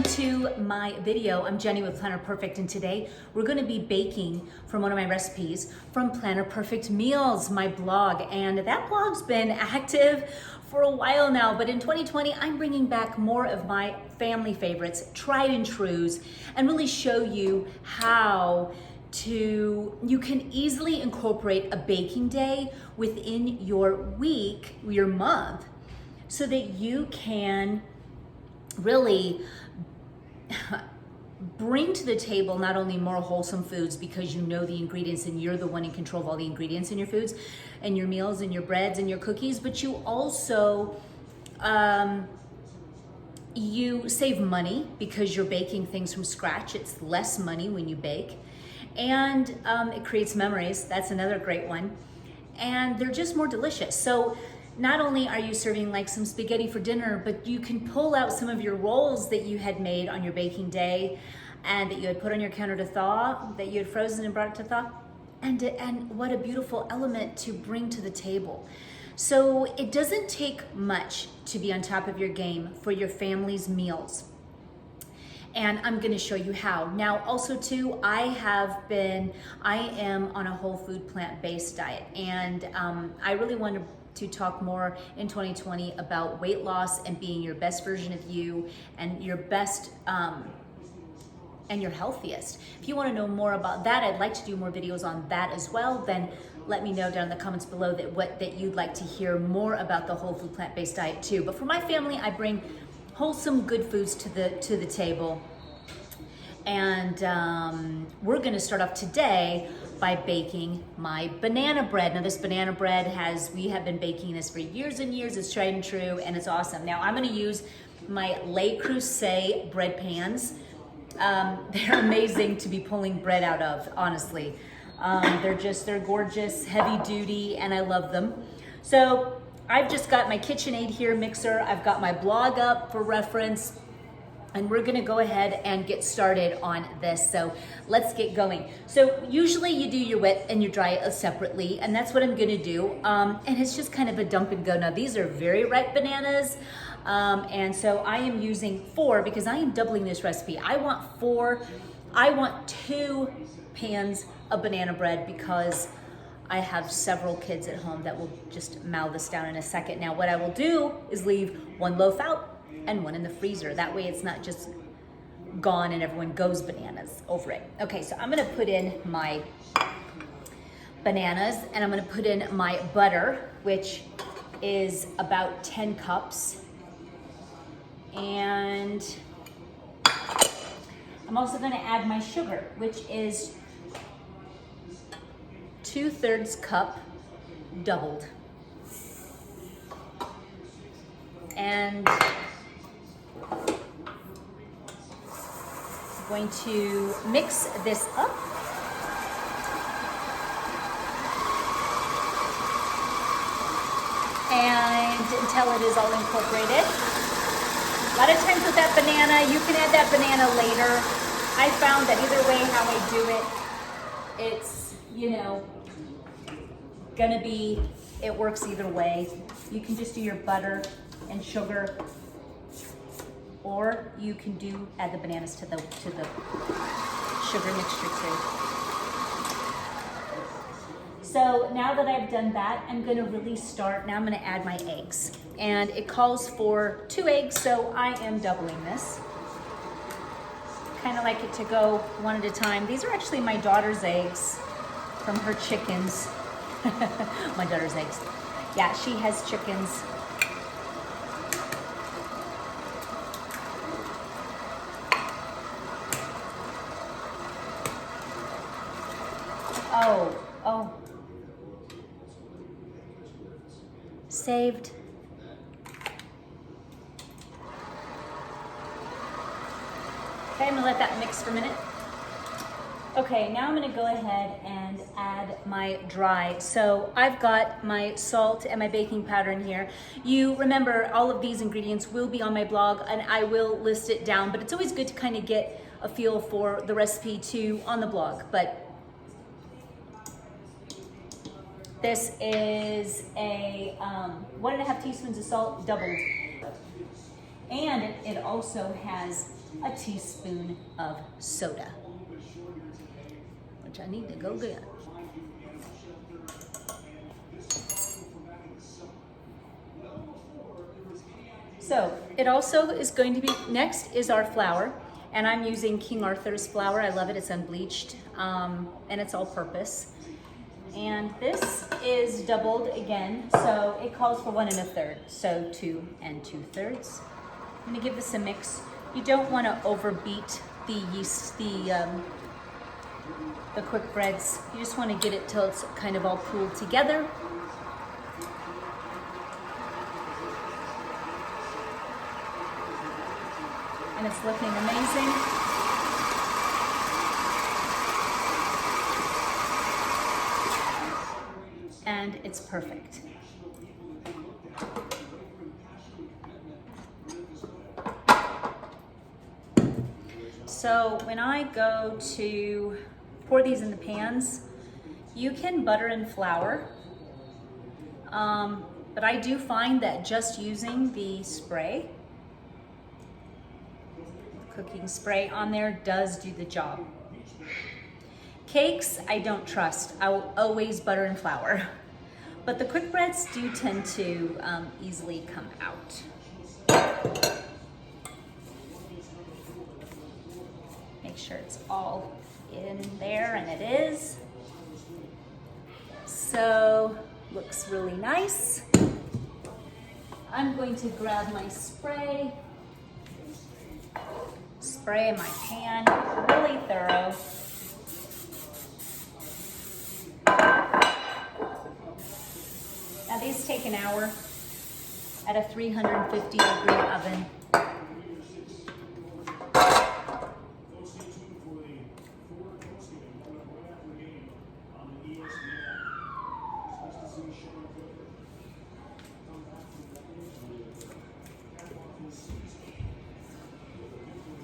to my video. I'm Jenny with Planner Perfect, and today we're going to be baking from one of my recipes from Planner Perfect Meals, my blog. And that blog's been active for a while now, but in 2020 I'm bringing back more of my family favorites, tried and trues, and really show you how you can easily incorporate a baking day within your week, your month, so that you can really bring to the table not only more wholesome foods because you know the ingredients and you're the one in control of all the ingredients in your foods and your meals and your breads and your cookies, but you also you save money because you're baking things from scratch. It's less money when you bake, and it creates memories. That's another great one, and they're just more delicious. So not only are you serving like some spaghetti for dinner, but you can pull out some of your rolls that you had made on your baking day and that you had put on your counter to thaw, that you had frozen and brought it to thaw. And what a beautiful element to bring to the table. So it doesn't take much to be on top of your game for your family's meals. And I'm gonna show you how. Now also too, I am on a whole food plant-based diet, and I really want to talk more in 2020 about weight loss and being your best version of you and your best and your healthiest. If you want to know more about that, I'd like to do more videos on that as well. Then let me know down in the comments below that you'd like to hear more about the whole food plant-based diet too. But for my family, I bring wholesome good foods to the table. And we're gonna start off today by baking my banana bread. Now this banana bread we have been baking this for years and years. It's tried and true, and it's awesome. Now I'm gonna use my Le Creuset bread pans. They're amazing to be pulling bread out of, honestly. They're gorgeous, heavy duty, and I love them. So I've just got my KitchenAid here mixer. I've got my blog up for reference. And we're gonna go ahead and get started on this. So let's get going. So usually you do your wet and your dry separately, and that's what I'm gonna do. And it's just kind of a dump and go. Now these are very ripe bananas. And so I am using 4 because I am doubling this recipe. I want 2 pans of banana bread because I have several kids at home that will just mouth this down in a second. Now what I will do is leave 1 loaf out and 1 in the freezer. That way it's not just gone and everyone goes bananas over it. Okay, so I'm gonna put in my bananas and I'm gonna put in my butter, which is about 10 cups. And I'm also gonna add my sugar, which is 2/3 cup doubled. And going to mix this up. And until it is all incorporated. A lot of times with that banana, you can add that banana later. I found that either way how I do it, it's, it works either way. You can just do your butter and sugar, or you can add the bananas to the sugar mixture too. So now that I've done that, I'm gonna really start. Now I'm gonna add my eggs, and it calls for 2 eggs, so I am doubling this. Kind of like it to go 1 at a time. These are actually my daughter's eggs from her chickens. My daughter's eggs. Yeah, she has chickens. Oh. Saved. Okay, I'm gonna let that mix for a minute. Okay, now I'm gonna go ahead and add my dry. So I've got my salt and my baking powder in here. You remember all of these ingredients will be on my blog and I will list it down, but it's always good to kind of get a feel for the recipe too on the blog. But this is a 1.5 teaspoons of salt doubled. And it also has a teaspoon of soda, which I need to go get. So it also is going to be, next is our flour, and I'm using King Arthur's flour. I love it, it's unbleached, and it's all purpose. And this is doubled again, so it calls for 1 1/3, so 2 2/3. I'm gonna give this a mix. You don't wanna overbeat the yeast, the quick breads. You just wanna get it till it's kind of all pooled together. And it's looking amazing. And it's perfect. So when I go to pour these in the pans, you can butter and flour, but I do find that just using the spray, cooking spray on there, does do the job. Cakes, I don't trust. I will always butter and flour. But the quick breads do tend to easily come out. Make sure it's all in there, and it is. So, looks really nice. I'm going to grab my spray. Spray in my pan, really thorough. Now these take an hour at a 350-degree oven.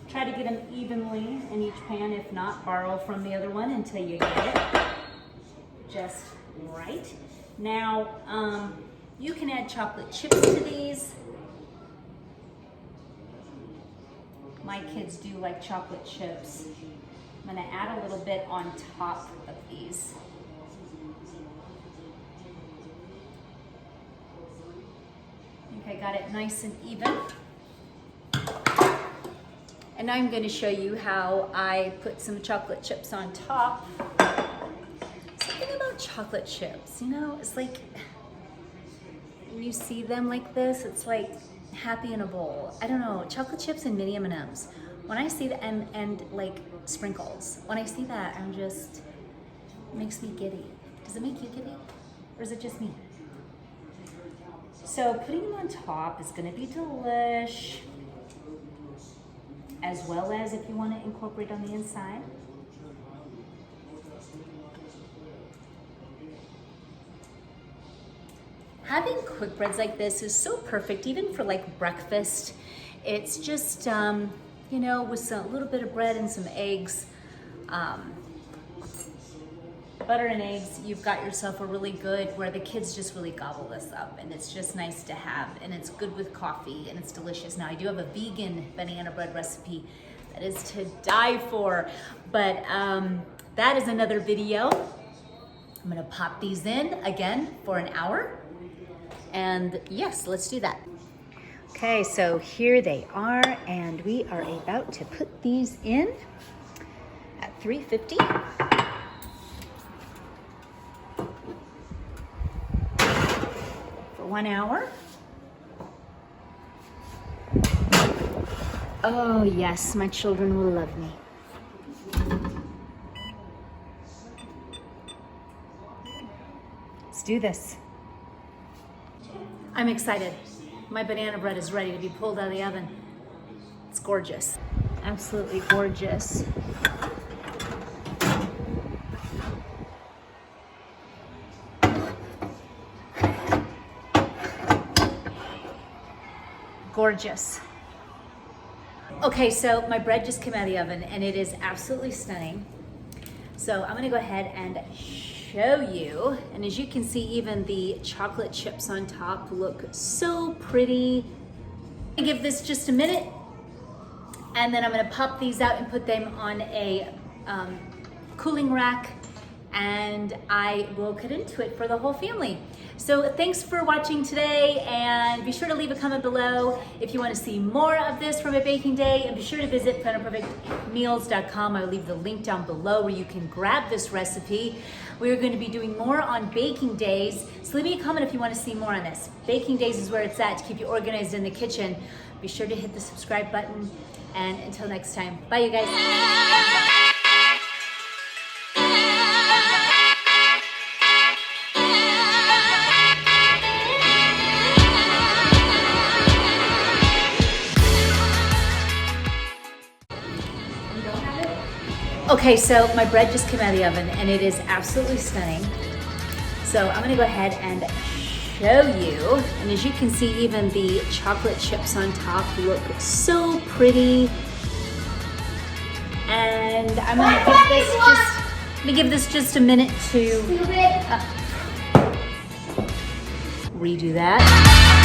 Try to get them evenly in each pan. If not, borrow from the other one until you get it just right. Now, you can add chocolate chips to these. My kids do like chocolate chips. I'm gonna add a little bit on top of these. I think I got it nice and even. And now I'm going to show you how I put some chocolate chips on top. Something about chocolate chips, you know, it's like when you see them like this, it's like happy in a bowl. I don't know, chocolate chips and mini M&Ms. When I see the and like sprinkles, when I see that, I'm just, it makes me giddy. Does it make you giddy? Or is it just me? So putting them on top is going to be delish. As well as if you want to incorporate on the inside. Having quick breads like this is so perfect, even for like breakfast. It's just, you know, with a little bit of bread and some eggs, butter and eggs, you've got yourself a really good, where the kids just really gobble this up, and it's just nice to have, and it's good with coffee, and it's delicious. Now I do have a vegan banana bread recipe that is to die for, but that is another video. I'm gonna pop these in again for an hour, and yes, let's do that. Okay, so here they are, and we are about to put these in at 350. For 1 hour. Oh yes, my children will love me. Let's do this. I'm excited. My banana bread is ready to be pulled out of the oven. It's gorgeous. Absolutely gorgeous. Gorgeous. Okay, so my bread just came out of the oven and it is absolutely stunning. So I'm gonna go ahead and show you. And as you can see, even the chocolate chips on top look so pretty. Give this just a minute And then I'm gonna pop these out and put them on a cooling rack, and I will cut into it for the whole family. So thanks for watching today, and be sure to leave a comment below if you want to see more of this from a baking day, and be sure to visit funandperfectmeals.com. I'll leave the link down below where you can grab this recipe. We're going to be doing more on baking days, so leave me a comment if you want to see more on this. Baking days is where it's at to keep you organized in the kitchen. Be sure to hit the subscribe button, and until next time, bye you guys. Okay, so my bread just came out of the oven and it is absolutely stunning. So I'm gonna go ahead and show you. And as you can see, even the chocolate chips on top look so pretty. And I'm gonna give this just a minute to redo that.